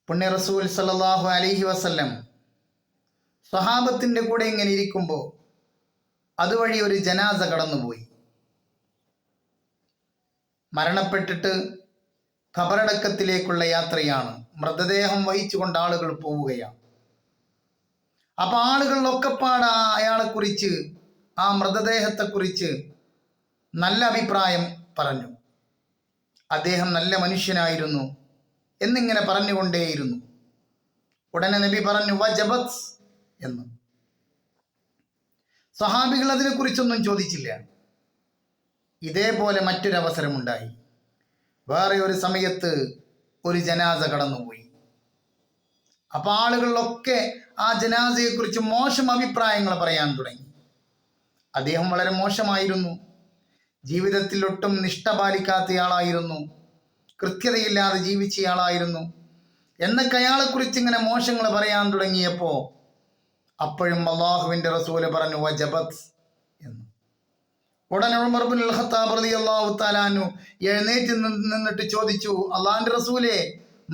പുണ്യ റസൂൽ സല്ലല്ലാഹു അലൈഹി വസല്ലം സ്വഹാബത്തിൻ്റെ കൂടെ ഇങ്ങനെ ഇരിക്കുമ്പോൾ അതുവഴി ഒരു ജനാസ കടന്നുപോയി. മരണപ്പെട്ടിട്ട് ഖബറടക്കത്തിലേക്കുള്ള യാത്രയാണ്. മൃതദേഹം വഹിച്ചുകൊണ്ട് ആളുകൾ പോവുകയാണ്. അപ്പം ആളുകളിലൊക്കെപ്പാട് അയാളെക്കുറിച്ച്, ആ മൃതദേഹത്തെക്കുറിച്ച് നല്ല അഭിപ്രായം പറഞ്ഞു. അദ്ദേഹം നല്ല മനുഷ്യനായിരുന്നു എന്നിങ്ങനെ പറഞ്ഞുകൊണ്ടേയിരുന്നു. ഉടനെ നബി പറഞ്ഞു വജബത്ത് എന്ന്. സഹാബികൾ അതിനെക്കുറിച്ചൊന്നും ചോദിച്ചില്ല. ഇതേപോലെ മറ്റൊരവസരമുണ്ടായി. വേറെ ഒരു സമയത്ത് ഒരു ജനാസ കടന്നുപോയി. അപ്പം ആളുകളിലൊക്കെ ആ ജനാസയെക്കുറിച്ച് മോശം അഭിപ്രായങ്ങൾ പറയാൻ തുടങ്ങി. അദ്ദേഹം വളരെ മോശമായിരുന്നു. ജീവിതത്തിൽ ഒട്ടും നിഷ്ഠ പാലിക്കാത്തയാളായിരുന്നു. കൃത്യതയില്ലാതെ ജീവിച്ചയാളായിരുന്നു എന്നൊക്കെ അയാളെക്കുറിച്ച് ഇങ്ങനെ മോശങ്ങൾ പറയാൻ തുടങ്ങിയപ്പോൾ അപ്പോഴും അള്ളാഹുവിൻ്റെ റസൂല് പറഞ്ഞു വജബത്ത് എന്ന്. ഉടനെ ഉമർ ഇബ്നുൽ ഖത്താബ് റളിയല്ലാഹു തആല അൻഹു എഴുന്നേറ്റ് നിന്നിട്ട് ചോദിച്ചു, അള്ളാഹിൻ്റെ റസൂലേ,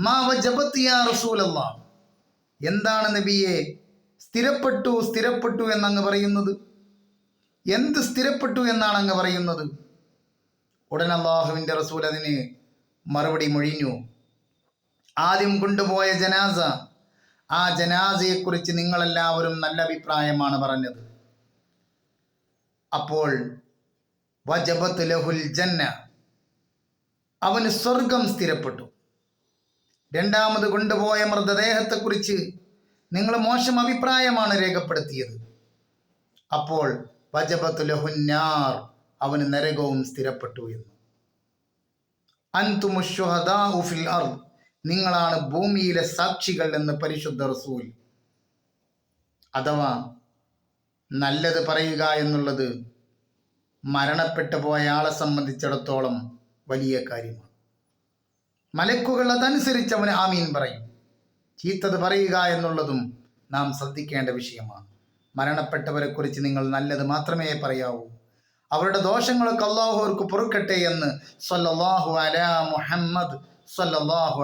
മാ വജബത്ത് യാ റസൂലല്ലാഹ്, എന്താണ് നബിയെ സ്ഥിരപ്പെട്ടു എന്നങ്ങ് പറയുന്നത്? എന്ത് സ്ഥിരപ്പെട്ടു എന്നാണ് അങ്ങ് പറയുന്നത്? ഉടൻ അള്ളാഹുവിൻ്റെ റസൂൽ അതിന് മറുപടി മൊഴിഞ്ഞു, ആദ്യം കൊണ്ടുപോയ ജനാസ, ആ ജനാസയെക്കുറിച്ച് നിങ്ങളെല്ലാവരും നല്ല അഭിപ്രായമാണ് പറഞ്ഞത്. അപ്പോൾ വജബത്ത് ലഹുൽ ജന്ന, അവന് സ്വർഗം സ്ഥിരപ്പെട്ടു. രണ്ടാമത് കൊണ്ടുപോയ മൃതദേഹത്തെക്കുറിച്ച് നിങ്ങൾ മോശം അഭിപ്രായമാണ് രേഖപ്പെടുത്തിയത്. അപ്പോൾ വജബത്ത് ലഹുന്നാർ, അവന് നരകവും സ്ഥിരപ്പെട്ടു എന്ന്. അൻതുമു ശുഹദാഉ ഫിൽ അർദ്, നിങ്ങളാണ് ഭൂമിയിലെ സാക്ഷികൾ എന്ന് പരിശുദ്ധ റസൂൽ. അഥവാ നല്ലത് പറയുക എന്നുള്ളത് മരണപ്പെട്ടു പോയ ആളെ സംബന്ധിച്ചിടത്തോളം വലിയ കാര്യമാണ്. മലക്കുകൾ അതനുസരിച്ച് അവന് ആമീൻ പറയും. ചീത്തത് പറയുക എന്നുള്ളതും നാം ശ്രദ്ധിക്കേണ്ട വിഷയമാണ്. മരണപ്പെട്ടവരെ കുറിച്ച് നിങ്ങൾ നല്ലത് മാത്രമേ പറയാവൂ. അവരുടെ ദോഷങ്ങളൊക്കെ അല്ലാഹു അവർക്ക് പൊറുക്കട്ടെ എന്ന് സ്വല്ലല്ലാഹു അലാ മുഹമ്മദ് സ്വല്ലല്ലാഹു